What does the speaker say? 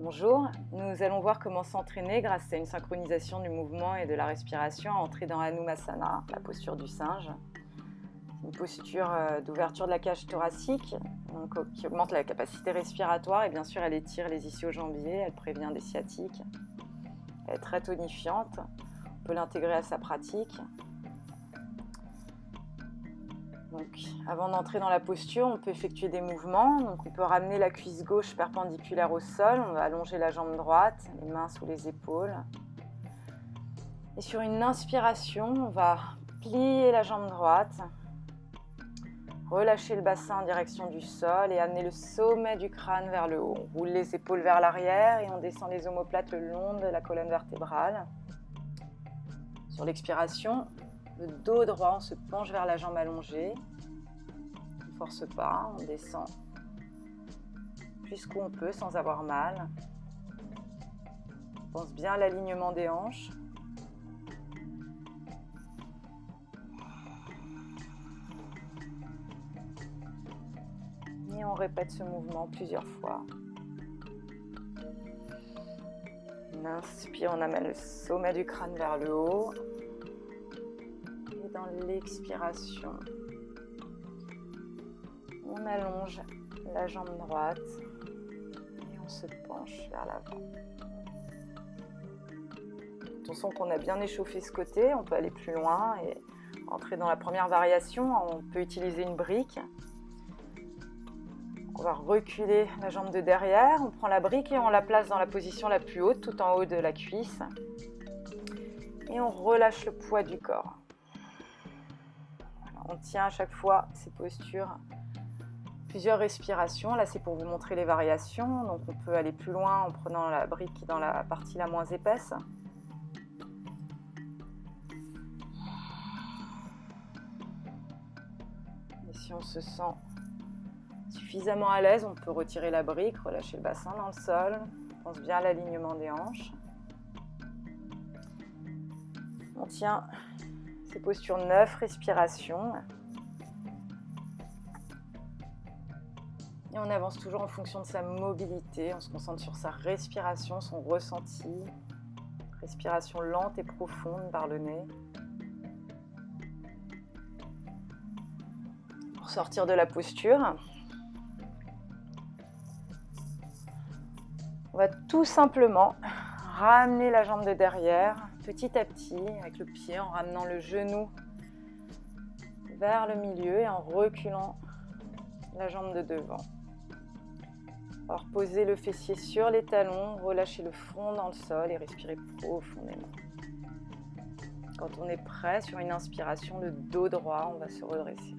Bonjour, nous allons voir comment s'entraîner grâce à une synchronisation du mouvement et de la respiration à entrer dans Anusasana, la posture du singe. Une posture d'ouverture de la cage thoracique qui augmente la capacité respiratoire et bien sûr elle étire les ischio-jambiers, elle prévient des sciatiques, elle est très tonifiante, on peut l'intégrer à sa pratique. Donc, avant d'entrer dans la posture, on peut effectuer des mouvements. Donc, on peut ramener la cuisse gauche perpendiculaire au sol. On va allonger la jambe droite, les mains sous les épaules. Et sur une inspiration, on va plier la jambe droite, relâcher le bassin en direction du sol et amener le sommet du crâne vers le haut. On roule les épaules vers l'arrière et on descend les omoplates le long de la colonne vertébrale. Sur l'expiration, le dos droit, on se penche vers la jambe allongée. On ne force pas, on descend jusqu'où on peut sans avoir mal. On pense bien à l'alignement des hanches. Et on répète ce mouvement plusieurs fois. On inspire, on amène le sommet du crâne vers le haut. Et dans l'expiration, on allonge la jambe droite et on se penche vers l'avant. Attention qu'on a bien échauffé ce côté, on peut aller plus loin et entrer dans la première variation. On peut utiliser une brique. On va reculer la jambe de derrière, on prend la brique et on la place dans la position la plus haute, tout en haut de la cuisse. Et on relâche le poids du corps. On tient à chaque fois ces postures, plusieurs respirations. Là, c'est pour vous montrer les variations. Donc, on peut aller plus loin en prenant la brique dans la partie la moins épaisse. Et si on se sent suffisamment à l'aise, on peut retirer la brique, relâcher le bassin dans le sol. On pense bien à l'alignement des hanches. On tient ces postures 9 respirations. Et on avance toujours en fonction de sa mobilité. On se concentre sur sa respiration, son ressenti. Respiration lente et profonde par le nez. Pour sortir de la posture, on va tout simplement ramener la jambe de derrière, petit à petit, avec le pied, en ramenant le genou vers le milieu et en reculant la jambe de devant. Alors, posez le fessier sur les talons, relâchez le front dans le sol et respirez profondément. Quand on est prêt, sur une inspiration, le dos droit, on va se redresser.